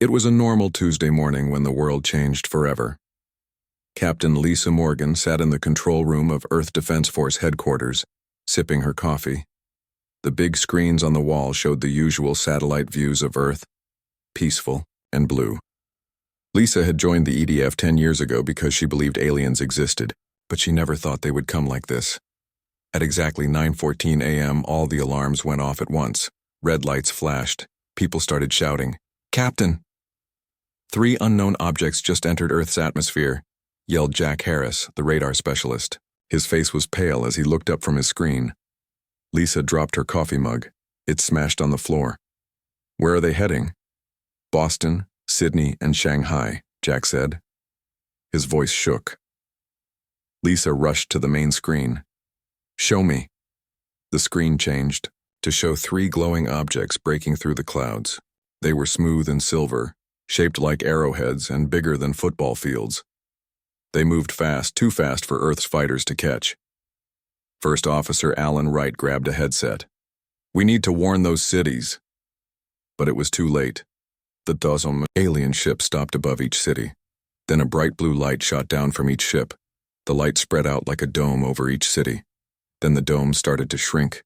It was a normal Tuesday morning when the world changed forever. Captain Lisa Morgan sat in the control room of Earth Defense Force headquarters, sipping her coffee. The big screens on the wall showed the usual satellite views of Earth, peaceful and blue. Lisa had joined the EDF 10 years ago because she believed aliens existed, but she never thought they would come like this. At exactly 9:14 a.m., all the alarms went off at once. Red lights flashed. People started shouting, "Captain!" 3 unknown objects just entered Earth's atmosphere, yelled Jack Harris, the radar specialist. His face was pale as he looked up from his screen. Lisa dropped her coffee mug. It smashed on the floor. "Where are they heading?" "Boston, Sydney, and Shanghai," Jack said. His voice shook. Lisa rushed to the main screen. "Show me." The screen changed to show 3 glowing objects breaking through the clouds. They were smooth and silver, shaped like arrowheads and bigger than football fields. They moved fast, too fast for Earth's fighters to catch. First Officer Alan Wright grabbed a headset. "We need to warn those cities." But it was too late. The dozen alien ships stopped above each city. Then a bright blue light shot down from each ship. The light spread out like a dome over each city. Then the dome started to shrink.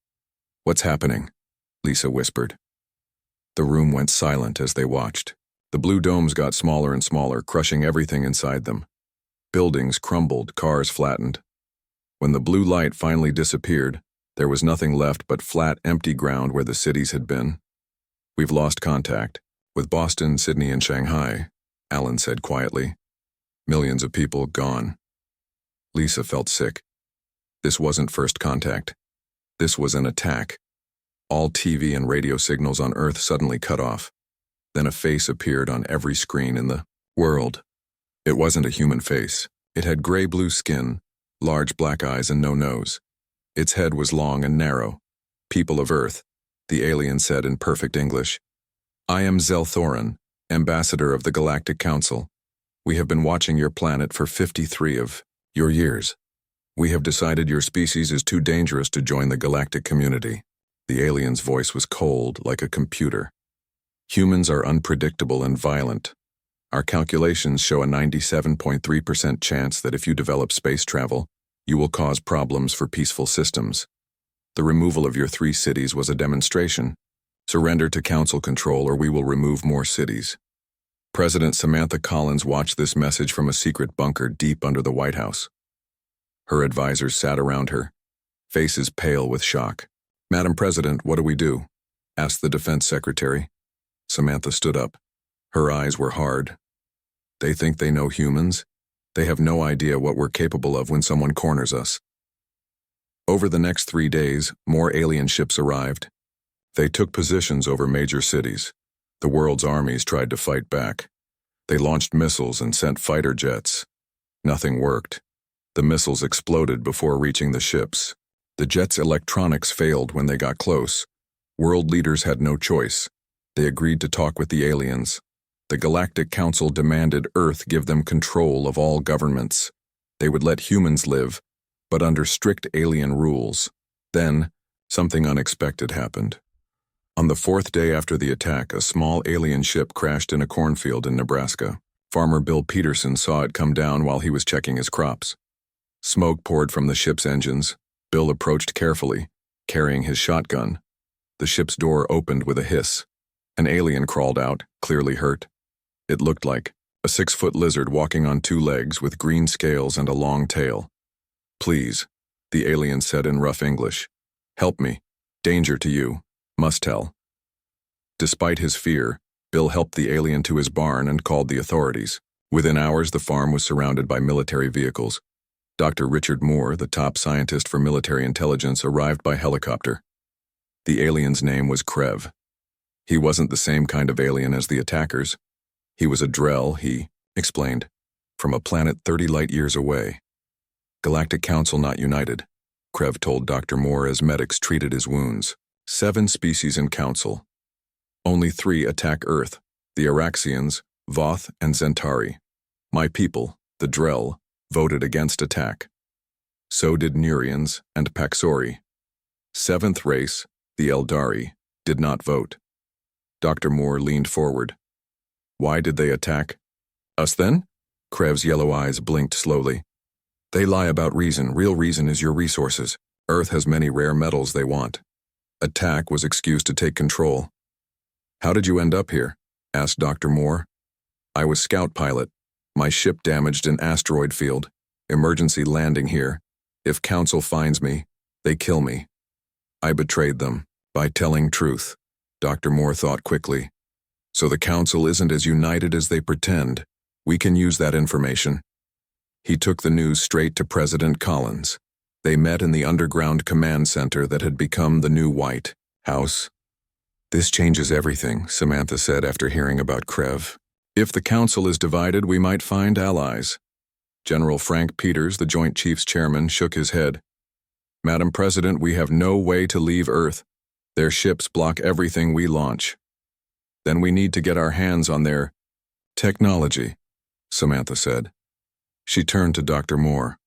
"What's happening?" Lisa whispered. The room went silent as they watched. The blue domes got smaller and smaller, crushing everything inside them. Buildings crumbled, cars flattened. When the blue light finally disappeared, there was nothing left but flat, empty ground where the cities had been. "We've lost contact with Boston, Sydney, and Shanghai," Alan said quietly. "Millions of people gone." Lisa felt sick. This wasn't first contact. This was an attack. All TV and radio signals on Earth suddenly cut off. Then a face appeared on every screen in the world. It wasn't a human face. It had gray-blue skin, large black eyes, and no nose. Its head was long and narrow. "People of Earth," the alien said in perfect English. "I am Zell Thorin, ambassador of the Galactic Council. We have been watching your planet for 53 of your years. We have decided your species is too dangerous to join the galactic community." The alien's voice was cold, like a computer. "Humans are unpredictable and violent. Our calculations show a 97.3% chance that if you develop space travel, you will cause problems for peaceful systems. The removal of your 3 cities was a demonstration. Surrender to council control or we will remove more cities." President Samantha Collins watched this message from a secret bunker deep under the White House. Her advisors sat around her, faces pale with shock. "Madam President, what do we do?" asked the Defense Secretary. Samantha stood up. Her eyes were hard. "They think they know humans. They have no idea what we're capable of when someone corners us." Over the next 3 days, more alien ships arrived. They took positions over major cities. The world's armies tried to fight back. They launched missiles and sent fighter jets. Nothing worked. The missiles exploded before reaching the ships. The jets' electronics failed when they got close. World leaders had no choice. They agreed to talk with the aliens. The Galactic Council demanded Earth give them control of all governments. They would let humans live, but under strict alien rules. Then, something unexpected happened. On the 4th day after the attack, a small alien ship crashed in a cornfield in Nebraska. Farmer Bill Peterson saw it come down while he was checking his crops. Smoke poured from the ship's engines. Bill approached carefully, carrying his shotgun. The ship's door opened with a hiss. An alien crawled out, clearly hurt. It looked like a 6-foot lizard walking on 2 legs with green scales and a long tail. "Please," the alien said in rough English. "Help me. Danger to you. Must tell." Despite his fear, Bill helped the alien to his barn and called the authorities. Within hours, the farm was surrounded by military vehicles. Dr. Richard Moore, the top scientist for military intelligence, arrived by helicopter. The alien's name was Krev. He wasn't the same kind of alien as the attackers. He was a Drell, he explained, from a planet 30 light-years away. "Galactic Council not united," Krev told Dr. Moore as medics treated his wounds. 7 species in Council. Only 3 attack Earth, the Araxians, Voth, and Zentari. My people, the Drell, voted against attack. So did Nurians and Paxori. 7th race, the Eldari, did not vote. Dr. Moore leaned forward. Why did they attack us then? Krev's yellow eyes blinked slowly. They lie about reason. Real reason is your resources. Earth has many rare metals they want. Attack was excuse to take control. How did you end up here? Asked Dr. Moore. I was scout pilot. My ship damaged in asteroid field. Emergency landing here. If Council finds me, they kill me. I betrayed them by telling truth. Dr. Moore thought quickly. So the Council isn't as united as they pretend. We can use that information. He took the news straight to President Collins. They met in the underground command center that had become the new White House. This changes everything, Samantha said after hearing about Krev. If the Council is divided, we might find allies. General Frank Peters, the Joint Chiefs Chairman, shook his head. Madam President, we have no way to leave Earth. Their ships block everything we launch. Then we need to get our hands on their technology, Samantha said. She turned to Dr. Moore.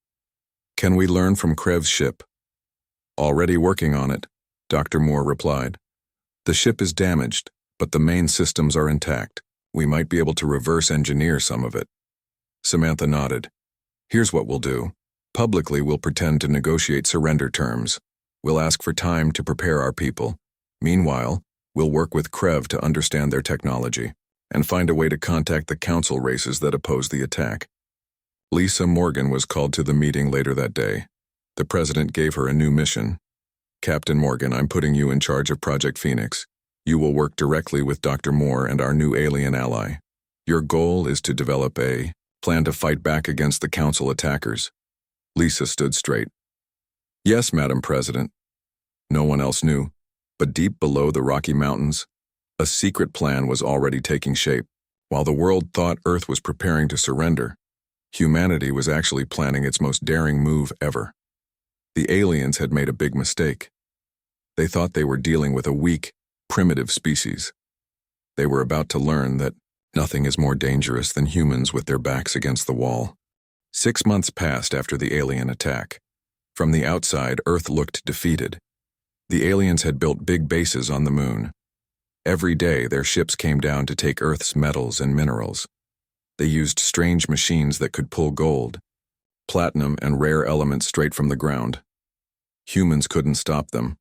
Can we learn from Krev's ship? Already working on it, Dr. Moore replied. The ship is damaged, but the main systems are intact. We might be able to reverse engineer some of it. Samantha nodded. Here's what we'll do. Publicly, we'll pretend to negotiate surrender terms. We'll ask for time to prepare our people. Meanwhile, we'll work with Krev to understand their technology and find a way to contact the Council races that oppose the attack. Lisa Morgan was called to the meeting later that day. The President gave her a new mission. Captain Morgan, I'm putting you in charge of Project Phoenix. You will work directly with Dr. Moore and our new alien ally. Your goal is to develop a plan to fight back against the Council attackers. Lisa stood straight. Yes, Madam President. No one else knew, but deep below the Rocky Mountains, a secret plan was already taking shape. While the world thought Earth was preparing to surrender, humanity was actually planning its most daring move ever. The aliens had made a big mistake. They thought they were dealing with a weak, primitive species. They were about to learn that nothing is more dangerous than humans with their backs against the wall. 6 months passed after the alien attack. From the outside, Earth looked defeated. The aliens had built big bases on the moon. Every day, their ships came down to take Earth's metals and minerals. They used strange machines that could pull gold, platinum, and rare elements straight from the ground. Humans couldn't stop them.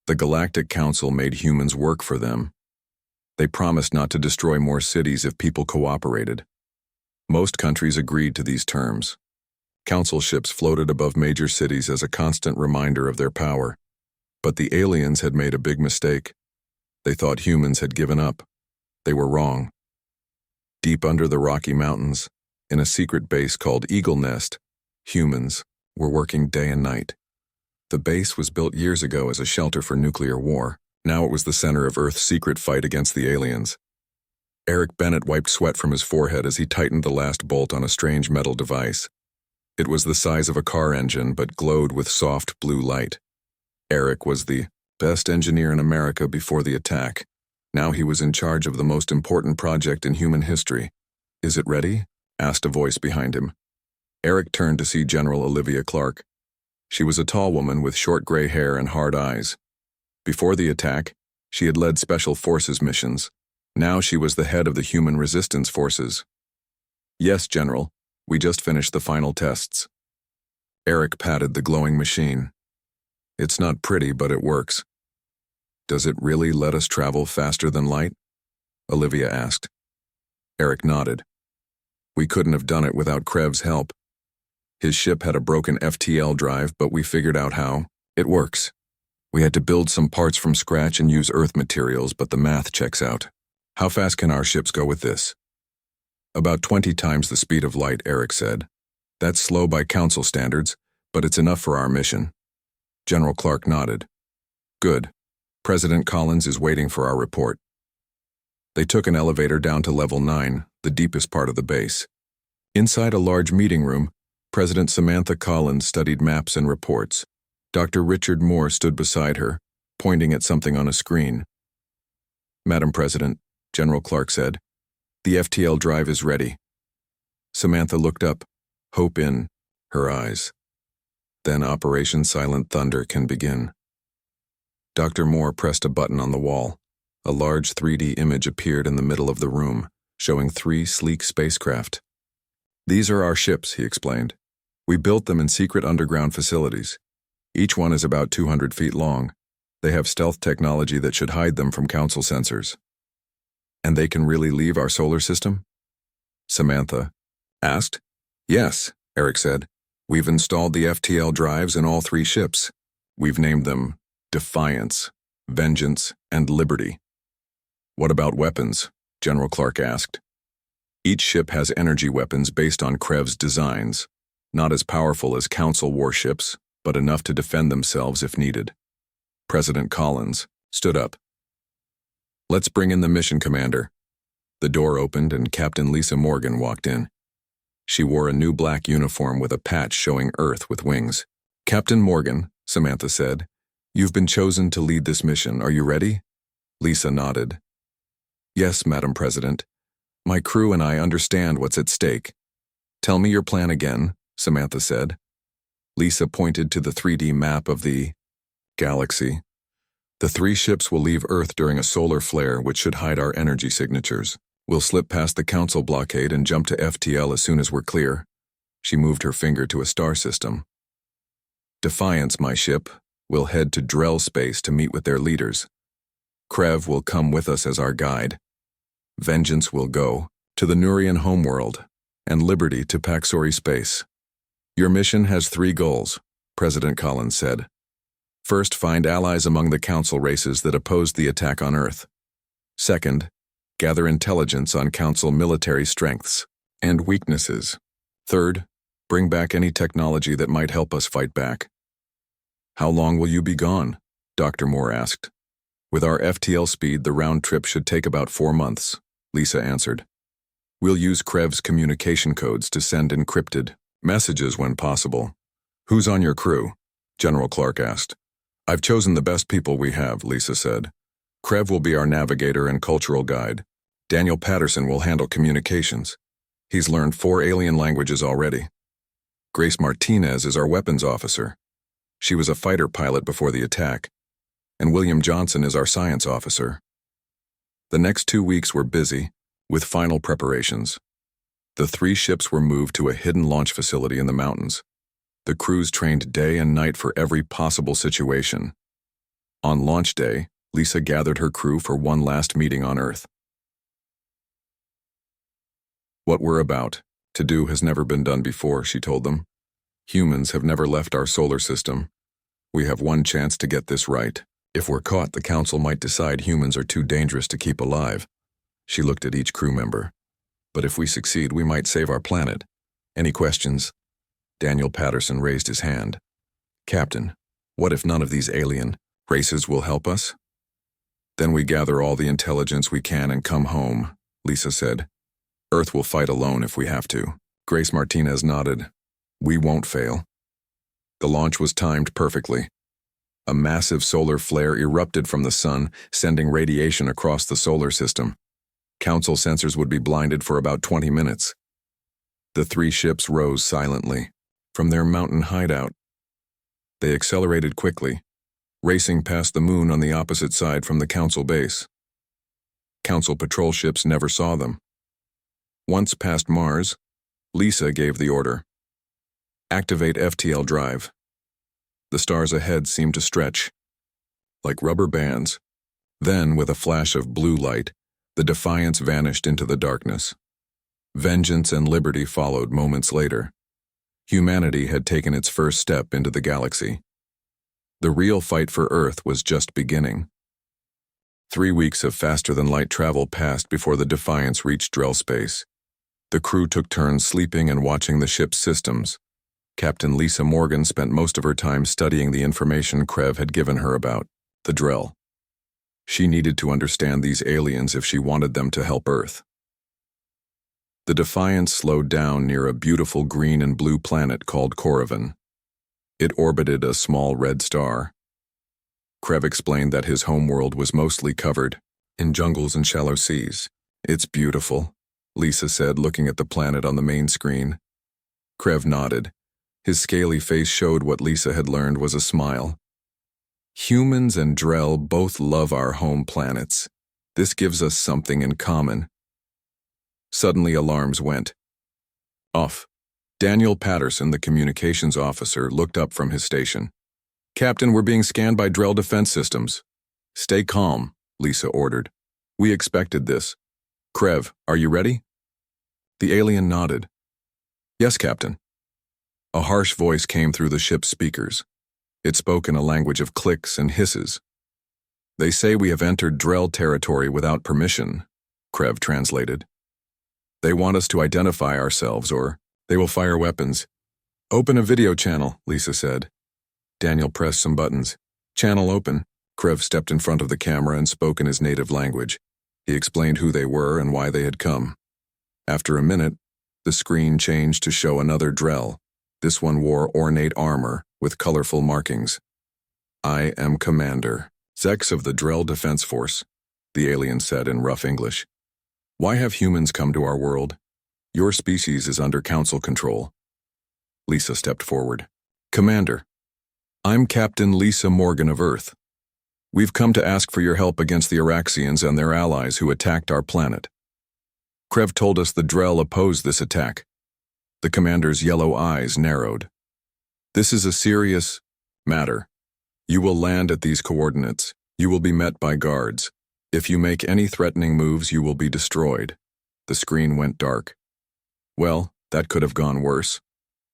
The Galactic Council made humans work for them. They promised not to destroy more cities if people cooperated. Most countries agreed to these terms. Council ships floated above major cities as a constant reminder of their power. But the aliens had made a big mistake. They thought humans had given up. They were wrong. Deep under the Rocky Mountains, in a secret base called Eagle Nest, humans were working day and night. The base was built years ago as a shelter for nuclear war. Now it was the center of Earth's secret fight against the aliens. Eric Bennett wiped sweat from his forehead as he tightened the last bolt on a strange metal device. It was the size of a car engine but glowed with soft blue light. Eric was the best engineer in America before the attack. Now he was in charge of the most important project in human history. Is it ready? Asked a voice behind him. Eric turned to see General Olivia Clark. She was a tall woman with short gray hair and hard eyes. Before the attack, she had led Special Forces missions. Now she was the head of the Human Resistance Forces. Yes, General. We just finished the final tests. Eric patted the glowing machine. It's not pretty, but it works. Does it really let us travel faster than light? Olivia asked. Eric nodded. We couldn't have done it without Krev's help. His ship had a broken FTL drive, but we figured out how. It works. We had to build some parts from scratch and use Earth materials, but the math checks out. How fast can our ships go with this? About 20 times the speed of light, Eric said. That's slow by Council standards, but it's enough for our mission. General Clark nodded. Good. President Collins is waiting for our report. They took an elevator down to level 9, the deepest part of the base. Inside a large meeting room, President Samantha Collins studied maps and reports. Dr. Richard Moore stood beside her, pointing at something on a screen. Madam President, General Clark said, the FTL drive is ready. Samantha looked up, hope in her eyes. Then Operation Silent Thunder can begin. Dr. Moore pressed a button on the wall. A large 3D image appeared in the middle of the room, showing 3 sleek spacecraft. "These are our ships," he explained. "We built them in secret underground facilities. Each one is about 200 feet long. They have stealth technology that should hide them from Council sensors." "And they can really leave our solar system?" Samantha asked. "Yes," Eric said. "We've installed the FTL drives in all 3 ships. We've named them Defiance, Vengeance, and Liberty." "What about weapons?" General Clark asked. "Each ship has energy weapons based on Krev's designs, not as powerful as Council warships, but enough to defend themselves if needed." President Collins stood up. "Let's bring in the mission commander." The door opened and Captain Lisa Morgan walked in. She wore a new black uniform with a patch showing Earth with wings. "Captain Morgan," Samantha said, "you've been chosen to lead this mission. Are you ready?" Lisa nodded. "Yes, Madam President. My crew and I understand what's at stake." "Tell me your plan again," Samantha said. Lisa pointed to the 3D map of the galaxy. "The 3 ships will leave Earth during a solar flare which should hide our energy signatures. We'll slip past the Council blockade and jump to FTL as soon as we're clear." She moved her finger to a star system. "Defiance, my ship, will head to Drell space to meet with their leaders. Krev will come with us as our guide. Vengeance will go to the Nurian homeworld, and Liberty to Paxori space. Your mission has 3 goals," President Collins said. "First, find allies among the Council races that opposed the attack on Earth. Second, gather intelligence on Council military strengths and weaknesses. Third, bring back any technology that might help us fight back." "How long will you be gone?" Dr. Moore asked. "With our FTL speed, the round trip should take about 4 months," Lisa answered. "We'll use Krev's communication codes to send encrypted messages when possible." "Who's on your crew?" General Clark asked. "I've chosen the best people we have," Lisa said. "Krev will be our navigator and cultural guide. Daniel Patterson will handle communications. He's learned 4 alien languages already. Grace Martinez is our weapons officer. She was a fighter pilot before the attack. And William Johnson is our science officer." The next 2 weeks were busy, with final preparations. The 3 ships were moved to a hidden launch facility in the mountains. The crews trained day and night for every possible situation. On launch day, Lisa gathered her crew for one last meeting on Earth. "What we're about to do has never been done before," she told them. "Humans have never left our solar system. We have one chance to get this right. If we're caught, the Council might decide humans are too dangerous to keep alive." She looked at each crew member. "But if we succeed, we might save our planet. Any questions?" Daniel Patterson raised his hand. "Captain, what if none of these alien races will help us?" "Then we gather all the intelligence we can and come home," Lisa said. "Earth will fight alone if we have to." Grace Martinez nodded. "We won't fail." The launch was timed perfectly. A massive solar flare erupted from the sun, sending radiation across the solar system. Council sensors would be blinded for about 20 minutes. The 3 ships rose silently from their mountain hideout. They accelerated quickly, racing past the moon on the opposite side from the Council base. Council patrol ships never saw them. Once past Mars, Lisa gave the order. "Activate FTL drive." The stars ahead seemed to stretch, like rubber bands. Then, with a flash of blue light, the Defiance vanished into the darkness. Vengeance and Liberty followed moments later. Humanity had taken its first step into the galaxy. The real fight for Earth was just beginning. 3 weeks of faster-than-light travel passed before the Defiance reached Drell space. The crew took turns sleeping and watching the ship's systems. Captain Lisa Morgan spent most of her time studying the information Krev had given her about the Drell. She needed to understand these aliens if she wanted them to help Earth. The Defiance slowed down near a beautiful green and blue planet called Corrivan. It orbited a small red star. Krev explained that his homeworld was mostly covered in jungles and shallow seas. "It's beautiful," Lisa said, looking at the planet on the main screen. Krev nodded. His scaly face showed what Lisa had learned was a smile. "Humans and Drell both love our home planets. This gives us something in common." Suddenly alarms went off. Daniel Patterson, the communications officer, looked up from his station. "Captain, we're being scanned by Drell defense systems." "Stay calm," Lisa ordered. "We expected this. Krev, are you ready?" The alien nodded. "Yes, Captain." A harsh voice came through the ship's speakers. It spoke in a language of clicks and hisses. "They say we have entered Drell territory without permission," Krev translated. "They want us to identify ourselves or they will fire weapons." "Open a video channel," Lisa said. Daniel pressed some buttons. "Channel open." Krev stepped in front of the camera and spoke in his native language. He explained who they were and why they had come. After a minute, the screen changed to show another Drell. This one wore ornate armor with colorful markings. "I am Commander Zex of the Drell Defense Force," the alien said in rough English. "Why have humans come to our world? Your species is under council control." Lisa stepped forward. "Commander, I'm Captain Lisa Morgan of Earth. We've come to ask for your help against the Araxians and their allies who attacked our planet." Krev told us the Drell opposed this attack. The commander's yellow eyes narrowed. "This is a serious matter. You will land at these coordinates. You will be met by guards. If you make any threatening moves, you will be destroyed." The screen went dark. "Well, that could have gone worse,"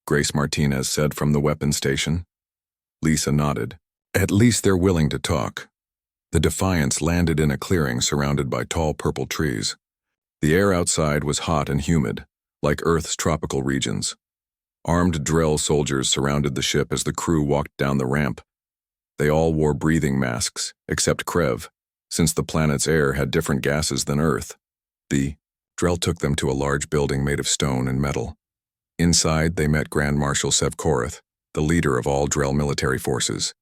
Grace Martinez said from the weapon station. Lisa nodded. "At least they're willing to talk." The Defiance landed in a clearing surrounded by tall purple trees. The air outside was hot and humid, like Earth's tropical regions. Armed Drell soldiers surrounded the ship as the crew walked down the ramp. They all wore breathing masks, except Krev, since the planet's air had different gases than Earth. The Drell took them to a large building made of stone and metal. Inside, they met Grand Marshal Sevkorath, the leader of all Drell military forces.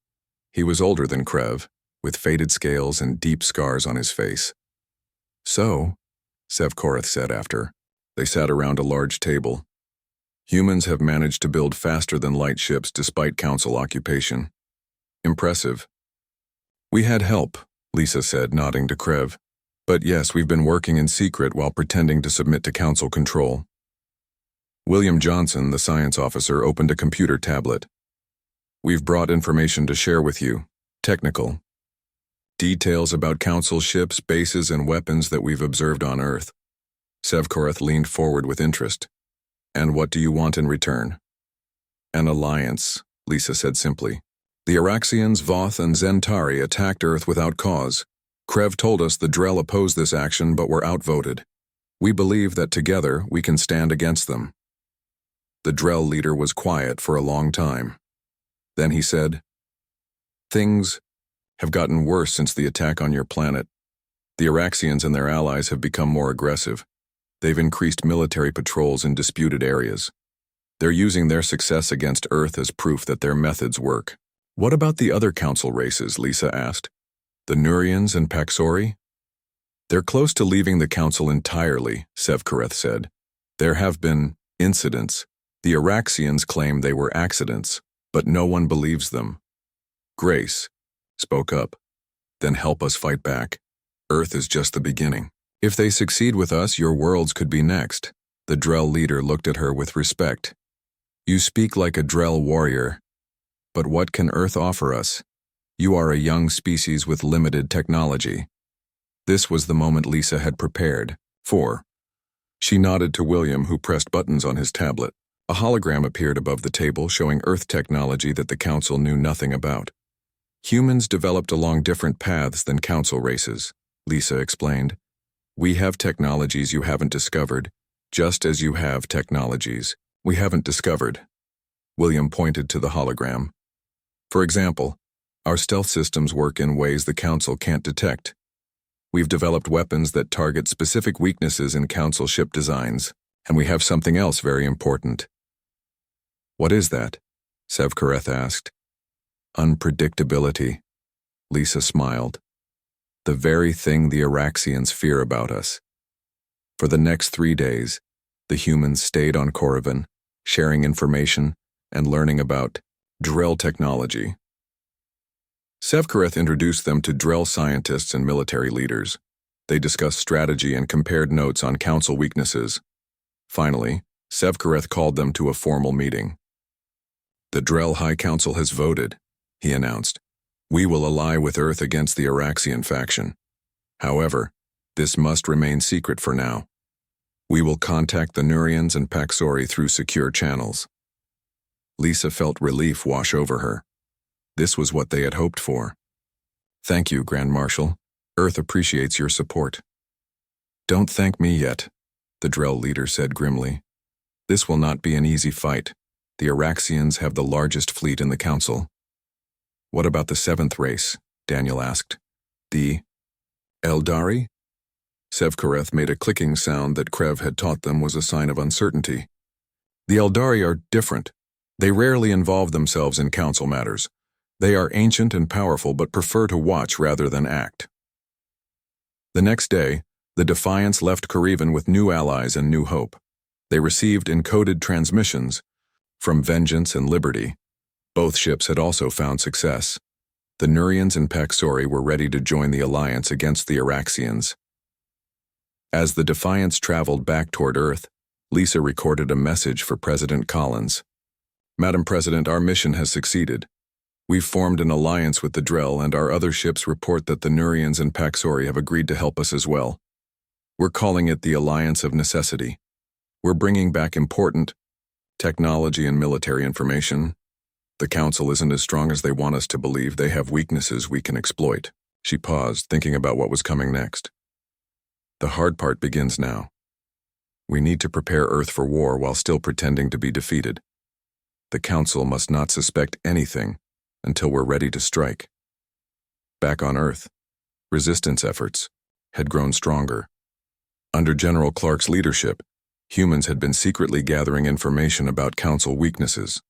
He was older than Krev, with faded scales and deep scars on his face. "So," Sevkorath said after, they sat around a large table. "Humans have managed to build faster than light ships despite council occupation. Impressive." "We had help," Lisa said, nodding to Krev. "But yes, we've been working in secret while pretending to submit to council control." William Johnson, the science officer, opened a computer tablet. "We've brought information to share with you. Technical. Details about council ships, bases, and weapons that we've observed on Earth." Sevkorath leaned forward with interest. "And what do you want in return?" "An alliance," Lisa said simply. "The Araxians, Voth, and Zentari attacked Earth without cause. Krev told us the Drell opposed this action but were outvoted. We believe that together we can stand against them." The Drell leader was quiet for a long time. Then he said, "Things have gotten worse since the attack on your planet. The Araxians and their allies have become more aggressive. They've increased military patrols in disputed areas. They're using their success against Earth as proof that their methods work." "What about the other council races?" Lisa asked. "The Nurians and Paxori?" "They're close to leaving the council entirely," Sevkorath said. "There have been incidents. The Araxians claim they were accidents, but no one believes them." Grace spoke up. "Then help us fight back. Earth is just the beginning. If they succeed with us, your worlds could be next." The Drell leader looked at her with respect. "You speak like a Drell warrior. But what can Earth offer us? You are a young species with limited technology." This was the moment Lisa had prepared for. She nodded to William, who pressed buttons on his tablet. A hologram appeared above the table showing Earth technology that the Council knew nothing about. "Humans developed along different paths than Council races," Lisa explained. "We have technologies you haven't discovered, just as you have technologies we haven't discovered." William pointed to the hologram. "For example, our stealth systems work in ways the Council can't detect. We've developed weapons that target specific weaknesses in Council ship designs, and we have something else very important." "What is that?" Sevkorath asked. "Unpredictability." Lisa smiled. "The very thing the Araxians fear about us." For the next 3 days, the humans stayed on Korriban, sharing information and learning about Drell technology. Sevkorath introduced them to Drell scientists and military leaders. They discussed strategy and compared notes on Council weaknesses. Finally, Sevkereth called them to a formal meeting. "The Drell High Council has voted," he announced. "We will ally with Earth against the Araxian faction. However, this must remain secret for now. We will contact the Nurians and Paxori through secure channels." Lisa felt relief wash over her. This was what they had hoped for. "Thank you, Grand Marshal. Earth appreciates your support." "Don't thank me yet," the Drell leader said grimly. "This will not be an easy fight. The Araxians have the largest fleet in the Council." "What about the seventh race?" Daniel asked. "The Eldari?" Sevkereth made a clicking sound that Krev had taught them was a sign of uncertainty. "The Eldari are different. They rarely involve themselves in Council matters. They are ancient and powerful but prefer to watch rather than act." The next day, the Defiance left Karivan with new allies and new hope. They received encoded transmissions from Vengeance and Liberty. Both ships had also found success. The Nurians and Paxori were ready to join the alliance against the Araxians. As the Defiance traveled back toward Earth, Lisa recorded a message for President Collins. "Madam President, our mission has succeeded. We've formed an alliance with the Drell, and our other ships report that the Nurians and Paxori have agreed to help us as well. We're calling it the Alliance of Necessity. We're bringing back important technology and military information. The Council isn't as strong as they want us to believe. They have weaknesses we can exploit." She paused, thinking about what was coming next. "The hard part begins now. We need to prepare Earth for war while still pretending to be defeated. The Council must not suspect anything until we're ready to strike." Back on Earth, resistance efforts had grown stronger. Under General Clark's leadership, humans had been secretly gathering information about Council weaknesses.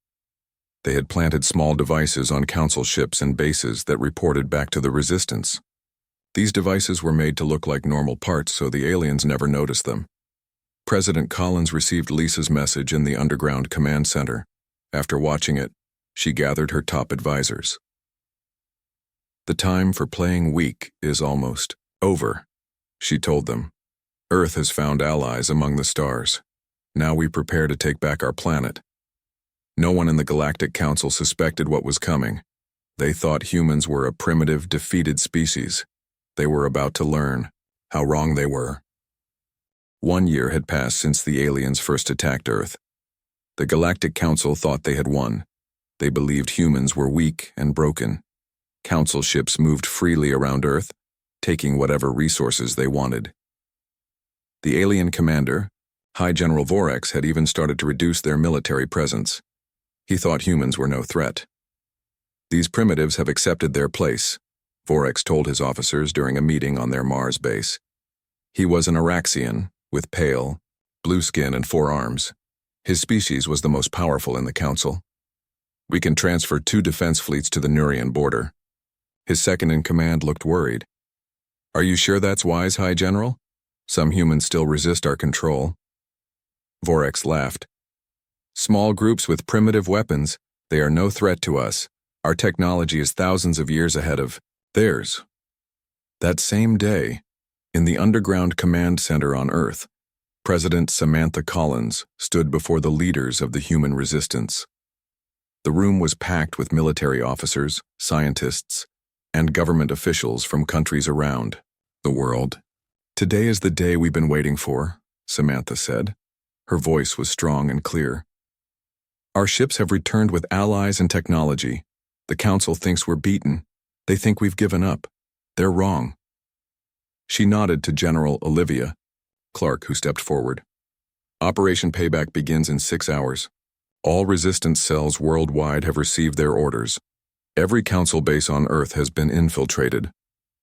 They had planted small devices on Council ships and bases that reported back to the Resistance. These devices were made to look like normal parts so the aliens never noticed them. President Collins received Lisa's message in the underground command center. After watching it, she gathered her top advisors. "The time for playing weak is almost over," she told them. "Earth has found allies among the stars. Now we prepare to take back our planet." No one in the Galactic Council suspected what was coming. They thought humans were a primitive, defeated species. They were about to learn how wrong they were. 1 year had passed since the aliens first attacked Earth. The Galactic Council thought they had won. They believed humans were weak and broken. Council ships moved freely around Earth, taking whatever resources they wanted. The alien commander, High General Vorex, had even started to reduce their military presence. He thought humans were no threat. "These primitives have accepted their place," Vorex told his officers during a meeting on their Mars base. He was an Araxian, with pale, blue skin and 4 arms. His species was the most powerful in the Council. "We can transfer 2 defense fleets to the Nurian border." His second-in-command looked worried. "Are you sure that's wise, High General? Some humans still resist our control." Vorex laughed. "Small groups with primitive weapons, they are no threat to us. Our technology is thousands of years ahead of theirs." That same day, in the underground command center on Earth, President Samantha Collins stood before the leaders of the human resistance. The room was packed with military officers, scientists, and government officials from countries around the world. "Today is the day we've been waiting for," Samantha said. Her voice was strong and clear. "Our ships have returned with allies and technology. The Council thinks we're beaten. They think we've given up. They're wrong." She nodded to General Olivia Clark, who stepped forward. "Operation Payback begins in 6 hours. All resistance cells worldwide have received their orders. Every Council base on Earth has been infiltrated.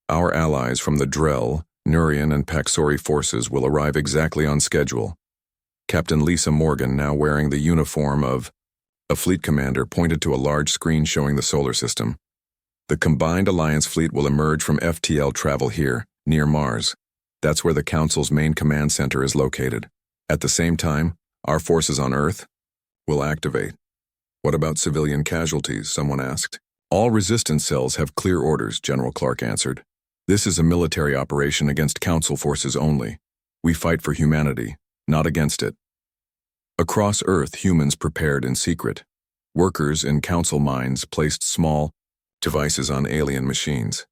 Our allies from the Drell, Nurian, and Paxori forces will arrive exactly on schedule." Captain Lisa Morgan, now wearing the uniform of a fleet commander, pointed to a large screen showing the solar system. "The combined Alliance fleet will emerge from FTL travel here, near Mars. That's where the Council's main command center is located. At the same time, our forces on Earth will activate." "What about civilian casualties?" someone asked. "All resistance cells have clear orders," General Clark answered. This is a military operation against Council forces only. We fight for humanity, not against it. Across Earth, humans prepared in secret. Workers in Council mines placed small devices on alien machines.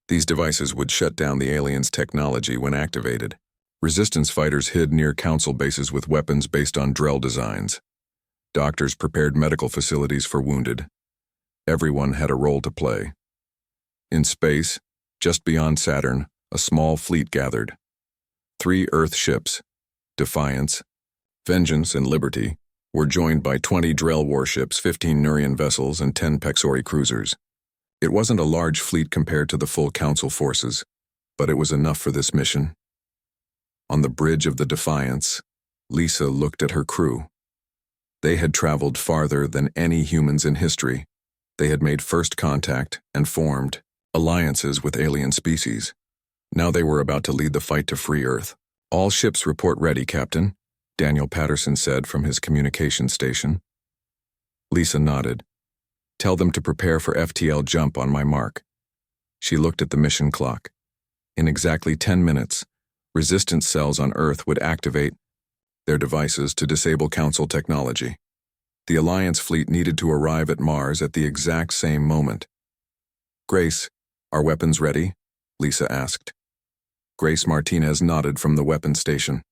These devices would shut down the aliens' technology when activated. Resistance fighters hid near Council bases with weapons based on Drell designs. Doctors prepared medical facilities for wounded. Everyone had a role to play. In space, just beyond Saturn, a small fleet gathered. 3 Earth ships, Defiance, Vengeance, and Liberty, were joined by 20 Drell warships, 15 Nurian vessels, and 10 Pexori cruisers. It wasn't a large fleet compared to the full Council forces, but it was enough for this mission. On the bridge of the Defiance, Lisa looked at her crew. They had traveled farther than any humans in history. They had made first contact and formed alliances with alien species. Now they were about to lead the fight to free Earth. "All ships report ready, Captain," Daniel Patterson said from his communication station. Lisa nodded. "Tell them to prepare for FTL jump on my mark." She looked at the mission clock. In exactly 10 minutes, resistance cells on Earth would activate their devices to disable Council technology. The Alliance fleet needed to arrive at Mars at the exact same moment. "Grace, are weapons ready?" Lisa asked. Grace Martinez nodded from the weapons station.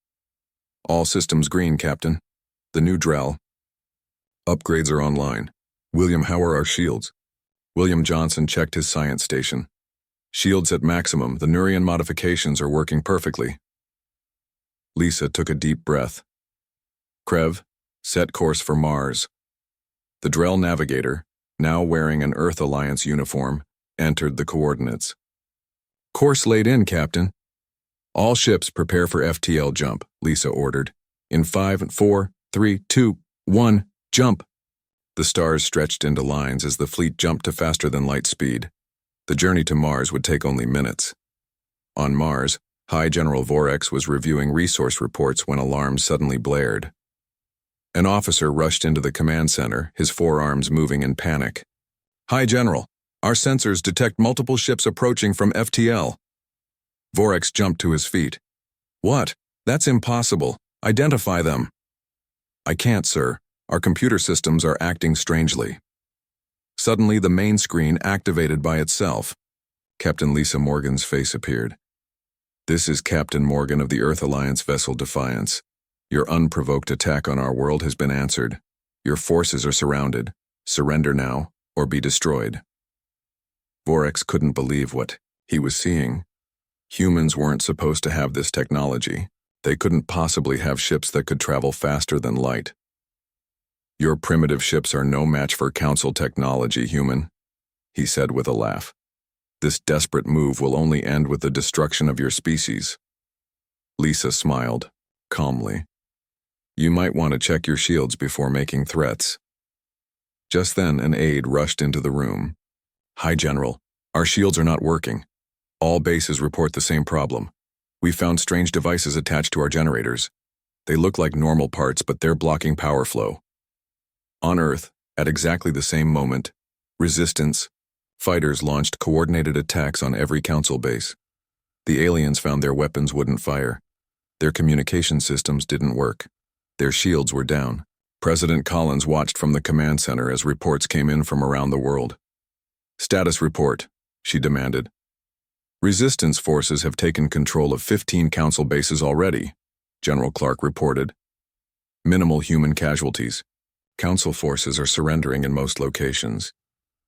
"All systems green, Captain. The new Drell upgrades are online. William, how are our shields?" William Johnson checked his science station. "Shields at maximum. The Nurian modifications are working perfectly." Lisa took a deep breath. "Krev, set course for Mars." The Drell navigator, now wearing an Earth Alliance uniform, entered the coordinates. "Course laid in, Captain." "All ships prepare for FTL jump," Lisa ordered. "In 5, 4, 3, 2, 1, jump." The stars stretched into lines as the fleet jumped to faster-than-light speed. The journey to Mars would take only minutes. On Mars, High General Vorex was reviewing resource reports when alarms suddenly blared. An officer rushed into the command center, his forearms moving in panic. "High General, our sensors detect multiple ships approaching from FTL." Vorex jumped to his feet. "What? That's impossible. Identify them." "I can't, sir. Our computer systems are acting strangely." Suddenly, the main screen activated by itself. Captain Lisa Morgan's face appeared. "This is Captain Morgan of the Earth Alliance vessel Defiance. Your unprovoked attack on our world has been answered. Your forces are surrounded. Surrender now, or be destroyed." Vorex couldn't believe what he was seeing. Humans weren't supposed to have this technology. They couldn't possibly have ships that could travel faster than light. "Your primitive ships are no match for Council technology, human," he said with a laugh. "This desperate move will only end with the destruction of your species." Lisa smiled, calmly. "You might want to check your shields before making threats." Just then, an aide rushed into the room. "High General, our shields are not working. All bases report the same problem. We found strange devices attached to our generators. They look like normal parts, but they're blocking power flow." On Earth, at exactly the same moment, Resistance fighters launched coordinated attacks on every Council base. The aliens found their weapons wouldn't fire. Their communication systems didn't work. Their shields were down. President Collins watched from the command center as reports came in from around the world. "Status report," she demanded. "Resistance forces have taken control of 15 Council bases already," General Clark reported. "Minimal human casualties. Council forces are surrendering in most locations."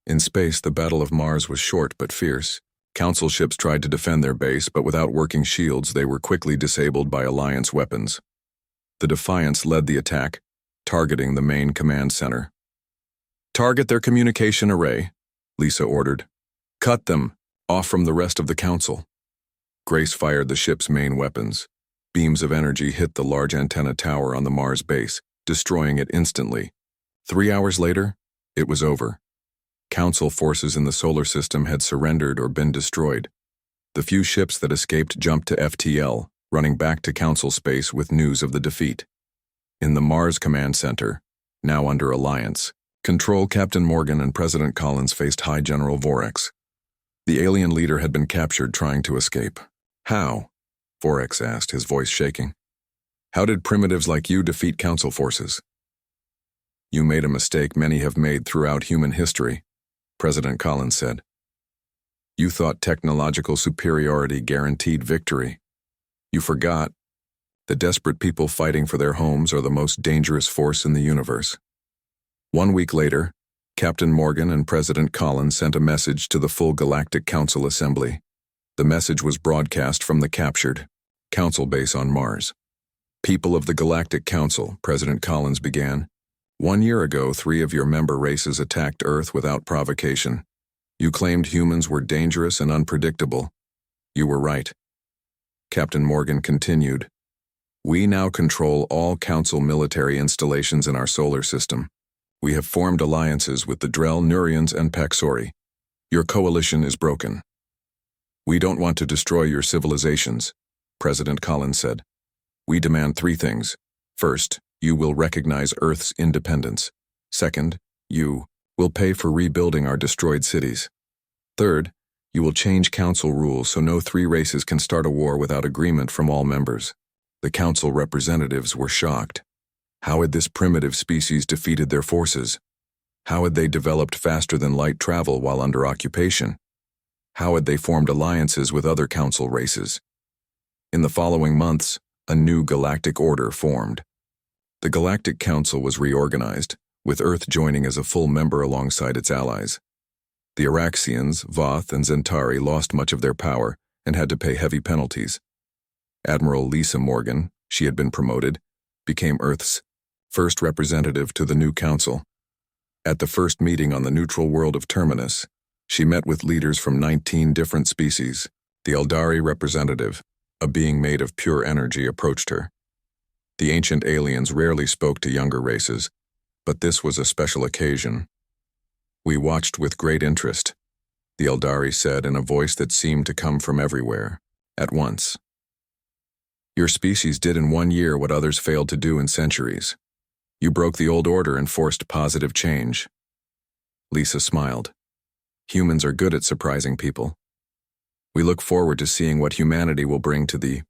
In space, the Battle of Mars was short but fierce. Council ships tried to defend their base, but without working shields, they were quickly disabled by Alliance weapons. The Defiance led the attack, targeting the main command center. "Target their communication array," Lisa ordered. "Cut them off from the rest of the Council." Grace fired the ship's main weapons. Beams of energy hit the large antenna tower on the Mars base, destroying it instantly. 3 hours later, it was over. Council forces in the solar system had surrendered or been destroyed. The few ships that escaped jumped to FTL, running back to Council space with news of the defeat. In the Mars Command Center, now under Alliance, Control Captain Morgan and President Collins faced High General Vorex. The alien leader had been captured trying to escape. How? Forex asked, his voice shaking. How did primitives like you defeat council forces? You made a mistake many have made throughout human history, President Collins said. You thought technological superiority guaranteed victory. You forgot. The desperate people fighting for their homes are the most dangerous force in the universe. 1 week later, Captain Morgan and President Collins sent a message to the full Galactic Council Assembly. The message was broadcast from the captured Council base on Mars. People of the Galactic Council, President Collins began. 1 year ago, 3 of your member races attacked Earth without provocation. You claimed humans were dangerous and unpredictable. You were right. Captain Morgan continued. We now control all Council military installations in our solar system. We have formed alliances with the Drell, Nurians, and Paxori. Your coalition is broken. We don't want to destroy your civilizations, President Collins said. We demand 3 things. First, you will recognize Earth's independence. Second, you will pay for rebuilding our destroyed cities. Third, you will change Council rules so no 3 races can start a war without agreement from all members. The Council representatives were shocked. How had this primitive species defeated their forces? How had they developed faster than light travel while under occupation? How had they formed alliances with other Council races? In the following months, a new galactic order formed. The Galactic Council was reorganized, with Earth joining as a full member alongside its allies. The Araxians, Voth, and Zentari lost much of their power and had to pay heavy penalties. Admiral Lisa Morgan, she had been promoted, became Earth's first representative to the new council. At the first meeting on the neutral world of Terminus, she met with leaders from 19 different species. The Eldari representative, a being made of pure energy, approached her. The ancient aliens rarely spoke to younger races, but this was a special occasion. We watched with great interest, the Eldari said in a voice that seemed to come from everywhere, at once. Your species did in 1 year what others failed to do in centuries. You broke the old order and forced positive change. Lisa smiled. Humans are good at surprising people. We look forward to seeing what humanity will bring to the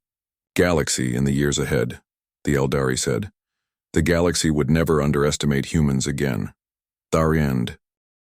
galaxy in the years ahead, the Eldari said. The galaxy would never underestimate humans again. Thariend,